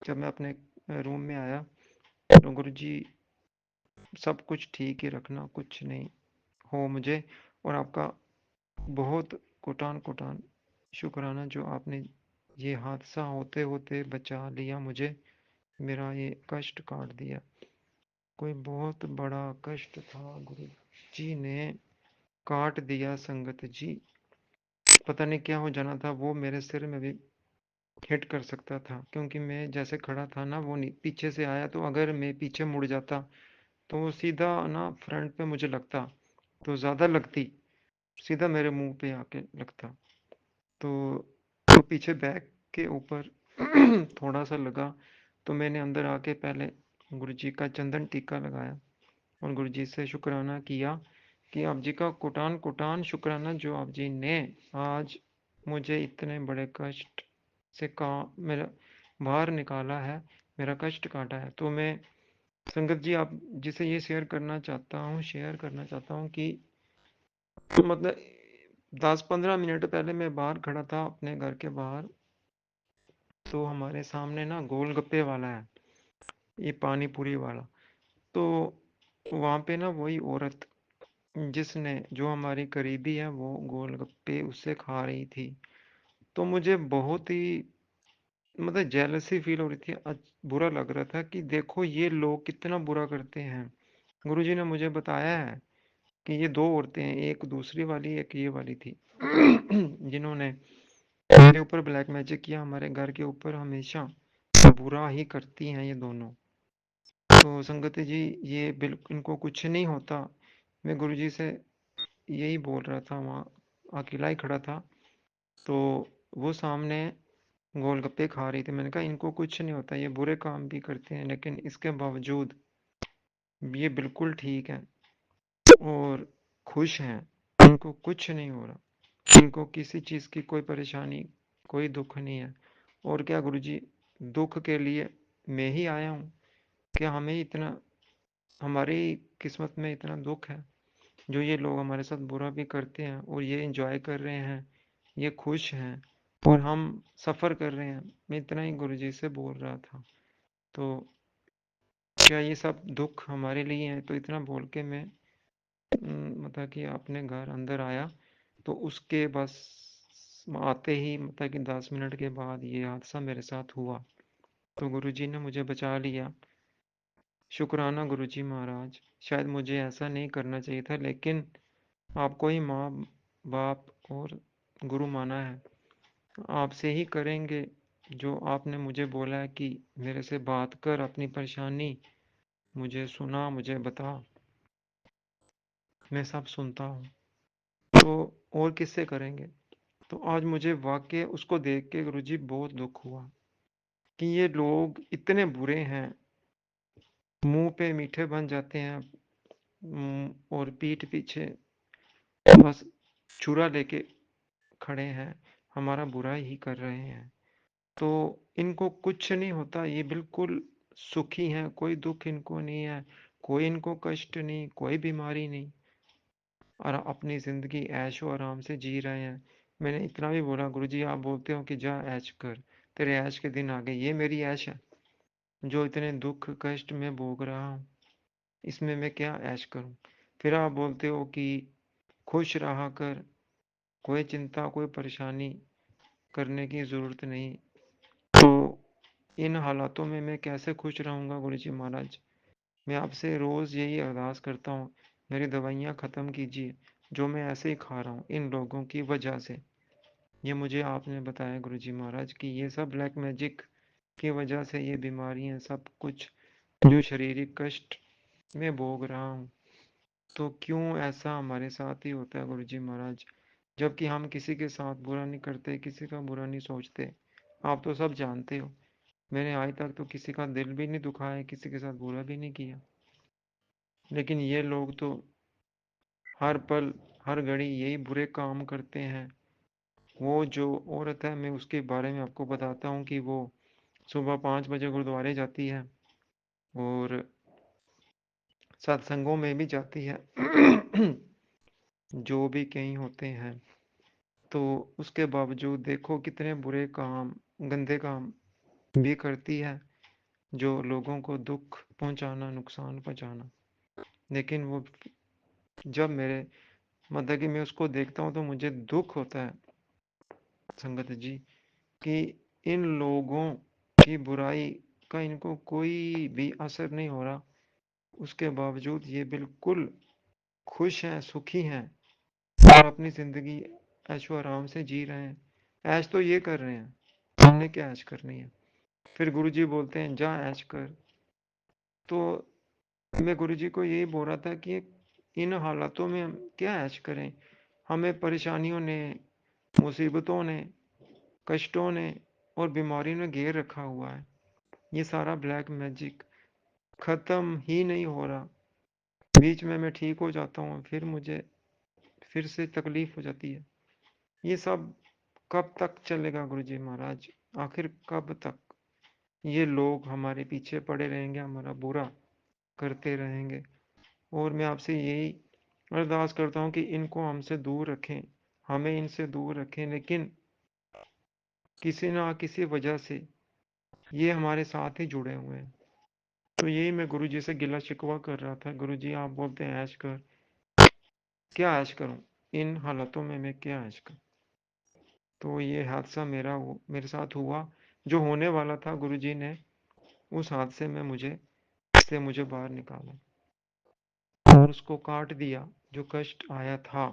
जब मैं अपने रूम में आया, तो गुरुजी सब कुछ ठीक ही रखना, कुछ नहीं हो मुझे। और आपका बहुत कोटान कोटान शुक्राना, जो आपने ये हादसा होते होते बचा लिया मुझे, मेरा ये कष्ट काट दिया। कोई बहुत बड़ा कष्ट था, गुरु जी ने काट दिया। संगत जी, पता नहीं क्या हो जाना था, वो मेरे सिर में भी हिट कर सकता था, क्योंकि मैं जैसे खड़ा था ना, वो पीछे से आया, तो अगर मैं पीछे मुड़ जाता तो वो सीधा ना फ्रंट पे मुझे लगता, तो ज़्यादा लगती, सीधा मेरे मुंह पे आके लगता। तो, पीछे बैक के ऊपर थोड़ा सा लगा। तो मैंने अंदर आके पहले गुरुजी का चंदन टीका लगाया और गुरुजी से शुक्राना किया कि आप जी का कोटान कोटान शुक्राना, जो आप जी ने आज मुझे इतने बड़े कष्ट से मेरा बाहर निकाला है, मेरा कष्ट काटा है। तो मैं संगत जी आप जिसे ये शेयर करना चाहता हूँ कि मतलब 10-15 मिनट पहले मैं बाहर खड़ा था अपने घर के बाहर, तो हमारे सामने ना गोलगप्पे वाला है, ये पानी पूरी वाला। तो वहाँ पे ना वही औरत जिसने, जो हमारी करीबी है, वो गोलगप्पे उससे खा रही थी। तो मुझे बहुत ही मतलब जेलसी फील हो रही थी, बुरा लग रहा था कि देखो ये लोग कितना बुरा करते हैं। गुरुजी ने मुझे बताया है कि ये दो औरतें हैं, एक दूसरी वाली, एक ये वाली थी जिन्होंने मेरे ऊपर ब्लैक मैजिक किया, हमारे घर के ऊपर हमेशा बुरा ही करती हैं ये दोनों। तो संगत जी ये बिल्कुल इनको कुछ नहीं होता। मैं गुरुजी से यही बोल रहा था, वहाँ अकेला ही खड़ा था, तो वो सामने गोलगप्पे खा रही थी। मैंने कहा इनको कुछ नहीं होता, ये बुरे काम भी करते हैं लेकिन इसके बावजूद ये बिल्कुल ठीक है और खुश हैं, इनको कुछ नहीं हो रहा, इनको किसी चीज़ की कोई परेशानी, कोई दुख नहीं है। और क्या गुरुजी, दुख के लिए मैं ही आया हूँ? क्या हमें इतना, हमारी किस्मत में इतना दुख है जो ये लोग हमारे साथ बुरा भी करते हैं और ये एंजॉय कर रहे हैं, ये खुश हैं और हम सफ़र कर रहे हैं। मैं इतना ही गुरुजी से बोल रहा था। तो क्या ये सब दुख हमारे लिए हैं? तो इतना बोल के मैं मतलब कि अपने घर अंदर आया, तो उसके बस आते ही मतलब कि 10 मिनट के बाद ये हादसा मेरे साथ हुआ। तो गुरुजी ने मुझे बचा लिया। शुक्राना गुरुजी महाराज। शायद मुझे ऐसा नहीं करना चाहिए था, लेकिन आपको ही माँ बाप और गुरु माना है, आपसे ही करेंगे जो आपने मुझे बोला है कि मेरे से बात कर, अपनी परेशानी मुझे सुना, मुझे बता, मैं सब सुनता हूँ। तो और किससे करेंगे? तो आज मुझे वाकई उसको देख के गुरुजी बहुत दुख हुआ कि ये लोग इतने बुरे हैं, मुंह पे मीठे बन जाते हैं, और पीठ पीछे बस छुरा लेके खड़े हैं, हमारा बुरा ही कर रहे हैं। तो इनको कुछ नहीं होता, ये बिल्कुल सुखी हैं, कोई दुख इनको नहीं है, कोई इनको कष्ट नहीं, कोई बीमारी नहीं, और अपनी ज़िंदगी ऐशो आराम से जी रहे हैं। मैंने इतना भी बोला, गुरुजी आप बोलते हो कि जा ऐश कर, तेरे ऐश के दिन आ गए, ये मेरी ऐश है जो इतने दुख कष्ट में भोग रहा हूँ, इसमें मैं क्या ऐश करूँ? फिर आप बोलते हो कि खुश रहा कर, कोई चिंता कोई परेशानी करने की ज़रूरत नहीं। तो इन हालातों में मैं कैसे खुश रहूँगा गुरुजी महाराज? मैं आपसे रोज़ यही अरदास करता हूँ, मेरी दवाइयाँ ख़त्म कीजिए जो मैं ऐसे ही खा रहा हूँ इन लोगों की वजह से। ये मुझे आपने बताया गुरुजी महाराज कि ये सब ब्लैक मैजिक की वजह से ये बीमारियाँ सब कुछ जो शारीरिक कष्ट में भोग रहा हूँ। तो क्यों ऐसा हमारे साथ ही होता है गुरुजी महाराज? जबकि हम किसी के साथ बुरा नहीं करते, किसी का बुरा नहीं सोचते। आप तो सब जानते हो, मैंने आज तक तो किसी का दिल भी नहीं दुखाया, किसी के साथ बुरा भी नहीं किया। लेकिन ये लोग तो हर पल हर घड़ी यही बुरे काम करते हैं। वो जो औरत है, मैं उसके बारे में आपको बताता हूँ कि वो सुबह 5 बजे गुरुद्वारे जाती है और सत्संगों में भी जाती है जो भी कहीं होते हैं। तो उसके बावजूद देखो कितने बुरे काम, गंदे काम भी करती है, जो लोगों को दुख पहुंचाना, नुकसान पहुंचाना। लेकिन वो जब मेरे मतलब कि मैं उसको देखता हूँ तो मुझे दुख होता है संगत जी कि इन लोगों की बुराई का इनको कोई भी असर नहीं हो रहा, उसके बावजूद ये बिल्कुल खुश हैं, सुखी हैं और अपनी ज़िंदगी ऐशो आराम से जी रहे हैं। ऐश तो ये कर रहे हैं, हमने क्या ऐश करनी है? फिर गुरुजी बोलते हैं जा ऐश कर। तो मैं गुरुजी को यही बोल रहा था कि इन हालातों में हम क्या ऐश करें? हमें परेशानियों ने, मुसीबतों ने, कष्टों ने और बीमारी ने घेर रखा हुआ है। ये सारा ब्लैक मैजिक ख़त्म ही नहीं हो रहा। बीच में मैं ठीक हो जाता हूँ, फिर मुझे फिर से तकलीफ हो जाती है। ये सब कब तक चलेगा गुरुजी महाराज? आखिर कब तक ये लोग हमारे पीछे पड़े रहेंगे, हमारा बुरा करते रहेंगे? और मैं आपसे यही अरदास करता हूँ कि इनको हमसे दूर रखें, हमें इनसे दूर रखें, लेकिन किसी ना किसी वजह से ये हमारे साथ ही जुड़े हुए हैं। तो यही मैं गुरुजी से गिला शिकवा कर रहा था, गुरुजी आप बोलते हैं ऐश कर, क्या ऐश करूं? इन हालातों में मैं क्या ऐश करूं? तो ये हादसा मेरे साथ हुआ, जो होने वाला था गुरुजी ने उस हादसे में मुझे बाहर निकाला और उसको काट दिया जो कष्ट आया था।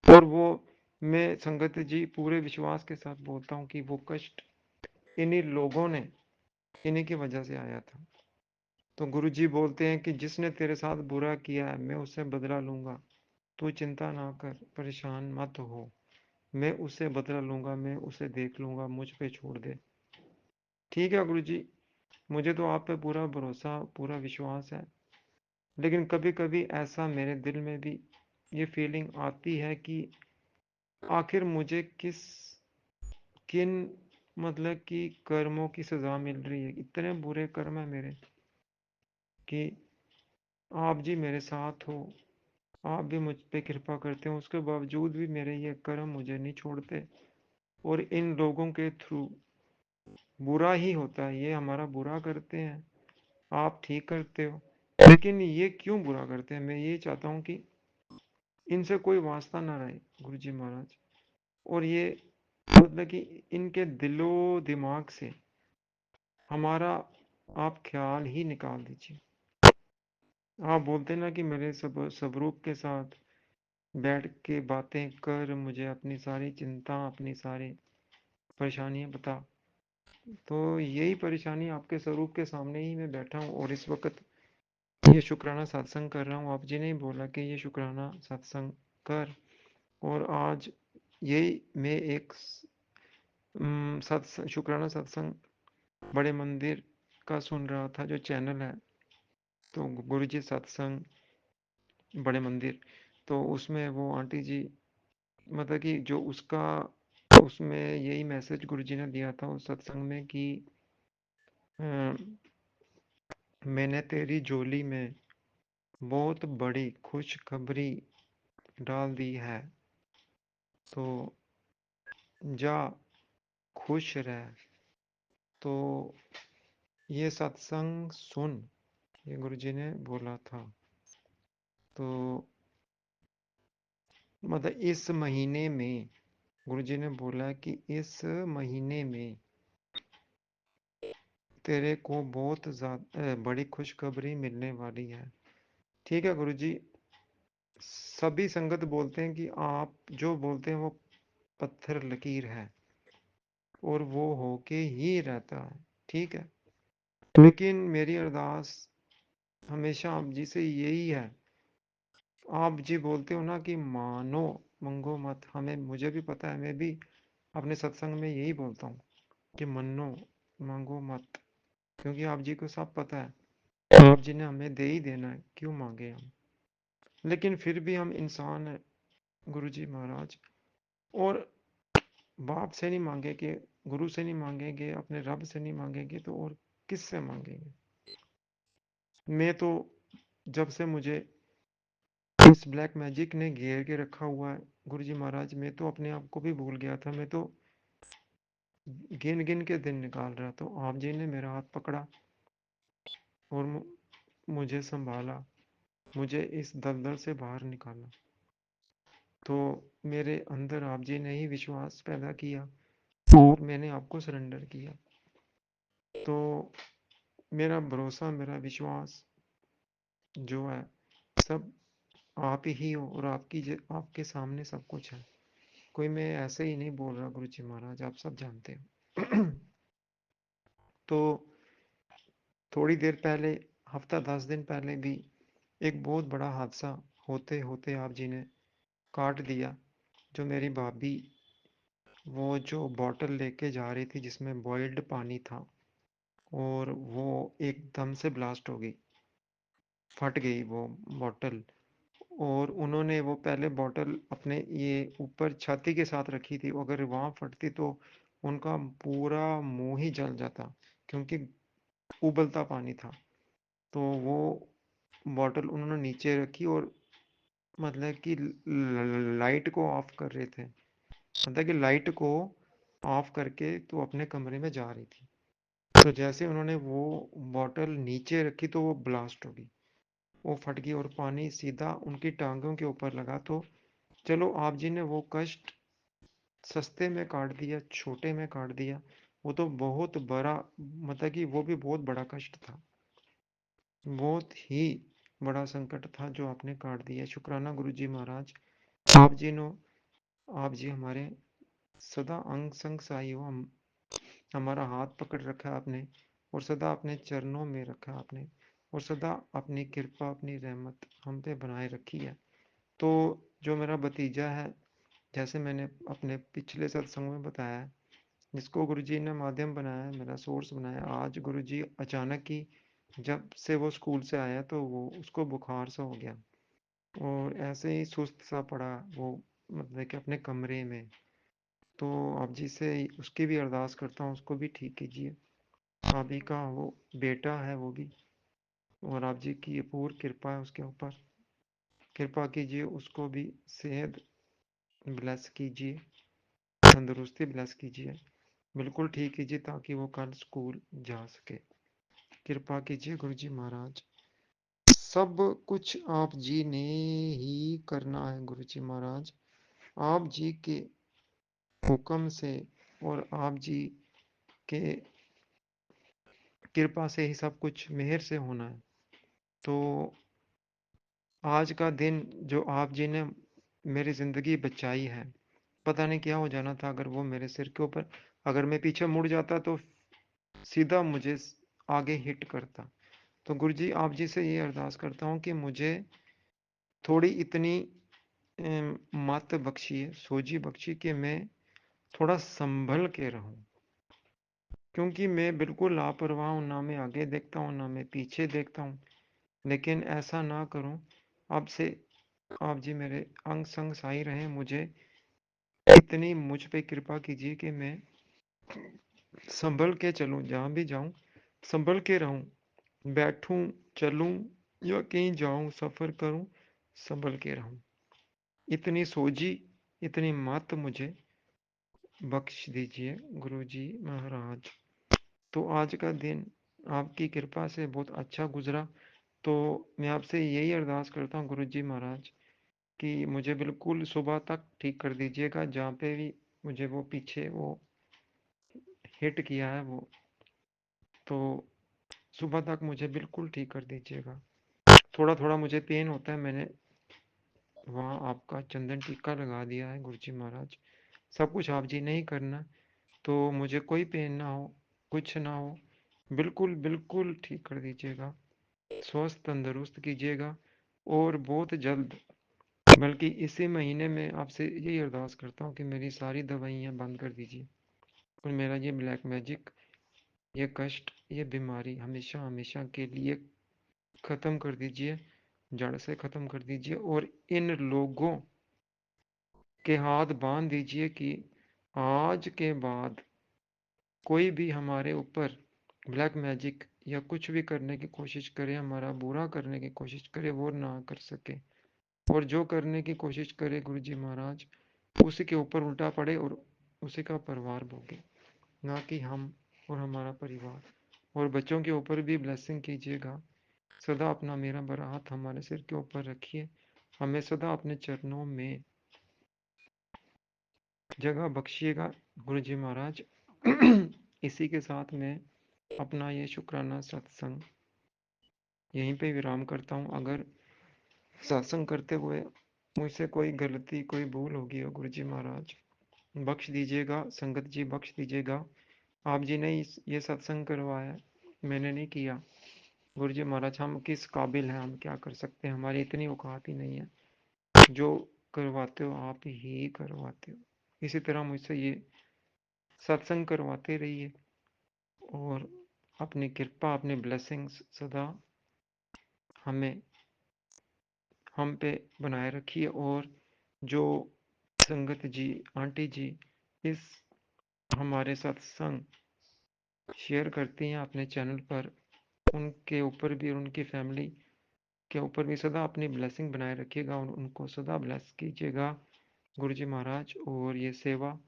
और वो मैं संगत जी पूरे विश्वास के साथ बोलता हूँ कि वो कष्ट इन्हीं लोगों ने, इन्हीं की वजह से आया था। तो गुरुजी बोलते हैं कि जिसने तेरे साथ बुरा किया है मैं उससे बदला लूंगा, तू चिंता ना कर, परेशान मत हो, मैं उससे बदला लूंगा, मैं उसे देख लूंगा, मुझ पे छोड़ दे। ठीक है गुरुजी, मुझे तो आप पे पूरा भरोसा, पूरा विश्वास है, लेकिन कभी कभी ऐसा मेरे दिल में भी ये फीलिंग आती है कि आखिर मुझे किन मतलब कि कर्मों की सजा मिल रही है। इतने बुरे कर्म है मेरे कि आप जी मेरे साथ हो, आप भी मुझ पे कृपा करते हो, उसके बावजूद भी मेरे ये कर्म मुझे नहीं छोड़ते, और इन लोगों के थ्रू बुरा ही होता है, ये हमारा बुरा करते हैं, आप ठीक करते हो, लेकिन ये क्यों बुरा करते हैं? मैं ये चाहता हूँ कि इनसे कोई वास्ता ना रहे गुरुजी महाराज, और ये मतलब कि इनके दिलो दिमाग से हमारा आप ख्याल ही निकाल दीजिए। आप बोलते ना कि मेरे स्वरूप के साथ बैठ के बातें कर, मुझे अपनी सारी चिंता, अपनी सारी परेशानियां बता, तो यही परेशानी आपके स्वरूप के सामने ही मैं बैठा हूँ, और इस वक्त ये शुक्राना सत्संग कर रहा हूँ। आप जी ने ही बोला कि ये शुक्राना सत्संग कर, और आज यही मैं एक सत्संग, शुक्राना सत्संग बड़े मंदिर का सुन रहा था, जो चैनल है, तो गुरुजी सत्संग बड़े मंदिर, तो उसमें वो आंटी जी मतलब कि जो उसका, उसमें यही मैसेज गुरुजी ने दिया था उस सत्संग में कि अ, मैंने तेरी झोली में बहुत बड़ी खुशखबरी डाल दी है, तो जा खुश रह। तो ये सत्संग सुन, ये गुरुजी ने बोला था। तो मतलब इस महीने में गुरुजी ने बोला कि इस महीने में तेरे को बहुत ज्यादा बड़ी खुशखबरी मिलने वाली है। ठीक है गुरुजी, सभी संगत बोलते हैं कि आप जो बोलते हैं वो पत्थर लकीर है, और वो होके ही रहता है। ठीक है, लेकिन मेरी अरदास हमेशा आप जी से यही है, आप जी बोलते हो ना कि मानो मंगो मत, हमें, मुझे भी पता है, मैं भी अपने सत्संग में यही बोलता हूँ कि मनो मांगो मत, क्योंकि आप जी को सब पता है, आप जी ने हमें दे ही देना है, क्यों मांगे हम। लेकिन फिर भी हम इंसान हैं गुरुजी महाराज, और बाप से नहीं मांगेंगे, गुरु से नहीं मांगेंगे, अपने रब से नहीं मांगेंगे, तो और किस से मांगेंगे। मैं तो जब से मुझे इस ब्लैक मैजिक ने घेर के रखा हुआ है गुरुजी महाराज, मैं तो अपने आप को भी भूल गया था, मैं तो गिन गिन के दिन निकाल रहा था। तो आप जी ने मेरा हाथ पकड़ा और मुझे संभाला, मुझे इस दलदल से बाहर निकाला। तो मेरे अंदर आप जी ने ही विश्वास पैदा किया, और मैंने आपको सरेंडर किया। तो मेरा भरोसा, मेरा विश्वास जो है, सब आप ही हो, और आपके सामने सब कुछ है। कोई मैं ऐसे ही नहीं बोल रहा गुरुजी महाराज, आप सब जानते हो। तो थोड़ी देर पहले, हफ्ता 10 दिन पहले भी एक बहुत बड़ा हादसा होते होते आप जी ने काट दिया। जो मेरी भाभी, वो जो बॉटल लेके जा रही थी जिसमें बॉइल्ड पानी था, और वो एकदम से ब्लास्ट हो गई, फट गई वो बॉटल। और उन्होंने वो पहले बॉटल अपने ये ऊपर छाती के साथ रखी थी, अगर वहां फटती तो उनका पूरा मुंह ही जल जाता, क्योंकि उबलता पानी था। तो वो बॉटल उन्होंने नीचे रखी, और मतलब कि लाइट को ऑफ कर रहे थे, मतलब कि लाइट को ऑफ करके तो अपने कमरे में जा रही थी। तो जैसे उन्होंने वो बॉटल नीचे रखी तो वो ब्लास्ट हो गई, वो फट गई, और पानी सीधा उनकी टांगों के ऊपर लगा। तो चलो, आप जी ने वो कष्ट सस्ते में काट दिया, छोटे में काट दिया, वो तो बहुत बड़ा, मतलब कि वो भी बहुत बड़ा कष्ट था, बहुत ही बड़ा संकट था जो आपने काट दिया। शुक्राना गुरुजी महाराज, आप जी नो, आप जी हमारे सदा अंग संग साई हो, हमारा हाथ पकड़ रखा है आपने, और सदा अपने चरणों में रखा आपने, और सदा अपनी कृपा अपनी रहमत हम पे बनाए रखी है। तो जो मेरा भतीजा है, जैसे मैंने अपने पिछले सत्संग में बताया है, जिसको गुरुजी ने माध्यम बनाया, मेरा सोर्स बनाया, आज गुरुजी अचानक ही जब से वो स्कूल से आया तो वो उसको बुखार सा हो गया और ऐसे ही सुस्त सा पड़ा वो, मतलब कि अपने कमरे में। तो आप जी से उसकी भी अरदास करता हूँ, उसको भी ठीक कीजिए। आप ही का वो बेटा है वो भी, और आप जी की अपूर्व कृपा है उसके ऊपर। कृपा कीजिए, उसको भी सेहत ब्लेस कीजिए, तंदुरुस्ती ब्लेस कीजिए, बिल्कुल ठीक कीजिए ताकि वो कल स्कूल जा सके। कृपा कीजिए गुरुजी महाराज। सब कुछ आप जी ने ही करना है गुरुजी महाराज। आप जी के हुक्म से और आप जी के कृपा से ही सब कुछ मेहर से होना है। तो आज का दिन जो आप जी ने मेरी ज़िंदगी बचाई है, पता नहीं क्या हो जाना था अगर वो मेरे सिर के ऊपर, अगर मैं पीछे मुड़ जाता तो सीधा मुझे आगे हिट करता। तो गुरुजी आप जी से ये अरदास करता हूँ कि मुझे थोड़ी इतनी मत बख्शिए, सोझी बख्शिए कि मैं थोड़ा संभल के रहूं, क्योंकि मैं बिल्कुल लापरवाह हूँ, ना मैं आगे देखता हूँ ना मैं पीछे देखता हूँ। लेकिन ऐसा ना करूं। अब से आप जी मेरे अंग संग साई रहें, मुझे इतनी मुझ पे कृपा कीजिए कि मैं संभल के चलूं, जहां भी जाऊं संभल के रहूं, बैठूं चलूं या कहीं जाऊं सफर करूं, संभल के रहूं। इतनी सोझी इतनी मत मुझे बख्श दीजिए गुरुजी महाराज। तो आज का दिन आपकी कृपा से बहुत अच्छा गुजरा। तो मैं आपसे यही अरदास करता हूँ गुरुजी महाराज कि मुझे बिल्कुल सुबह तक ठीक कर दीजिएगा, जहाँ पे भी मुझे वो पीछे वो हिट किया है वो, तो सुबह तक मुझे बिल्कुल ठीक कर दीजिएगा। थोड़ा थोड़ा मुझे पेन होता है, मैंने वहाँ आपका चंदन टीका लगा दिया है गुरुजी महाराज। सब कुछ आप जी ने ही करना, तो मुझे कोई पेन ना हो, कुछ ना हो, बिल्कुल बिल्कुल ठीक कर दीजिएगा, स्वस्थ तंदुरुस्त कीजिएगा। और बहुत जल्द, बल्कि इसी महीने में आपसे यही अरदास करता हूँ कि मेरी सारी दवाइयाँ बंद कर दीजिए और मेरा ये ब्लैक मैजिक, ये कष्ट, ये बीमारी हमेशा हमेशा के लिए ख़त्म कर दीजिए, जड़ से ख़त्म कर दीजिए। और इन लोगों के हाथ बांध दीजिए कि आज के बाद कोई भी हमारे ऊपर ब्लैक मैजिक या कुछ भी करने की कोशिश करे, हमारा बुरा करने की कोशिश करे, वो ना कर सके। और जो करने की कोशिश करे गुरुजी महाराज, उसी के ऊपर उल्टा पड़े और उसी का परिवार भोगे, ना कि हम और हमारा परिवार। और बच्चों के ऊपर भी ब्लेसिंग कीजिएगा। सदा अपना मेरा बड़ा हाथ हमारे सिर के ऊपर रखिए, हमें सदा अपने चरणों में जगह बख्शिएगा गुरुजी महाराज। इसी के साथ मैं अपना ये शुक्राना सत्संग यहीं पे विराम करता हूँ। अगर सत्संग करते हुए मुझसे कोई गलती कोई भूल होगी हो गुरुजी महाराज, बख्श दीजिएगा, संगत जी बख्श दीजिएगा। आप जी ने ये सत्संग करवाया, मैंने नहीं किया। गुरुजी महाराज हम किस काबिल हैं, हम क्या कर सकते हैं, हमारी इतनी औकात ही नहीं है। जो करवाते हो आप ही करवाते हो। इसी तरह मुझसे ये सत्संग करवाते रहिए और अपनी कृपा अपनी ब्लेसिंग्स सदा हमें हम पे बनाए रखिए। और जो संगत जी आंटी जी इस हमारे सत्संग शेयर करती हैं अपने चैनल पर, उनके ऊपर भी और उनकी फैमिली के ऊपर भी सदा अपनी ब्लेसिंग बनाए रखिएगा और उनको सदा ब्लेस कीजिएगा गुरुजी महाराज। और ये सेवा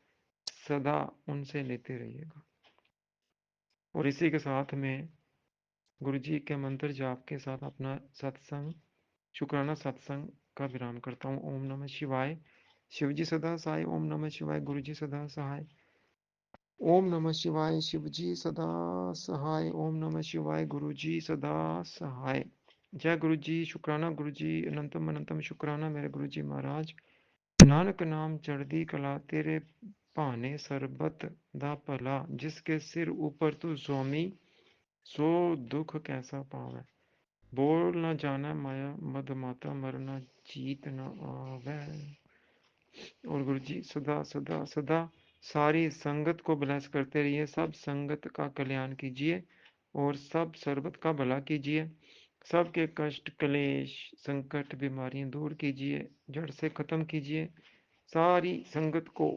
सदा उनसे लेते रहिएगा। और इसी के साथ में गुरुजी के मंत्र जाप के साथ अपना सत्संग शुक्राना सत्संग का विराम करता हूँ। ओम नमः शिवाय। शिवजी सदा सहाय। ओम नमः शिवाय। गुरुजी सदा सहाय। ओम नमः शिवाय। शिवजी सदा सहाय। ओम नमः शिवाय। गुरुजी सदा सहाय। जय गुरु जी। शुक्राना गुरु जी। अनंतम अनंतम शुक्राना मेरे गुरु जी महाराज। नानक नाम चढ़दी कला तेरे भाने सरबत दा भला, जिसके सिर ऊपर तू स्वामी सो दुख कैसा पावे। बोल न जाना माया मद माता मरना जीत न आवे। और गुरु जी सदा सदा सदा सारी संगत को ब्लेस करते रहिए, सब संगत का कल्याण कीजिए और सब सर्वत का भला कीजिए, सबके कष्ट क्लेश संकट बीमारियां दूर कीजिए, जड़ से खत्म कीजिए, सारी संगत को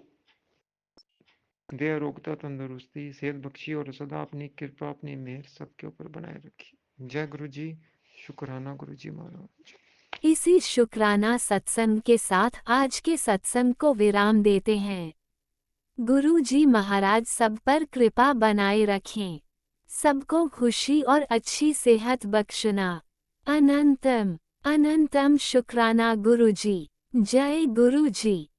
दया रोगता तंदुरुस्ती सेहत बख्शी और सदा अपनी कृपा अपनी मेहर सबके ऊपर बनाए रखिए। जय गुरु जी। शुक्राना गुरु जी महाराज। इसी शुक्राना सत्संग के साथ आज के सत्संग को विराम देते हैं। गुरु जी महाराज सब पर कृपा बनाए रखें, सबको खुशी और अच्छी सेहत बख्शना। अनंतम अनंतम शुक्राना गुरु जी। जय गुरु जी।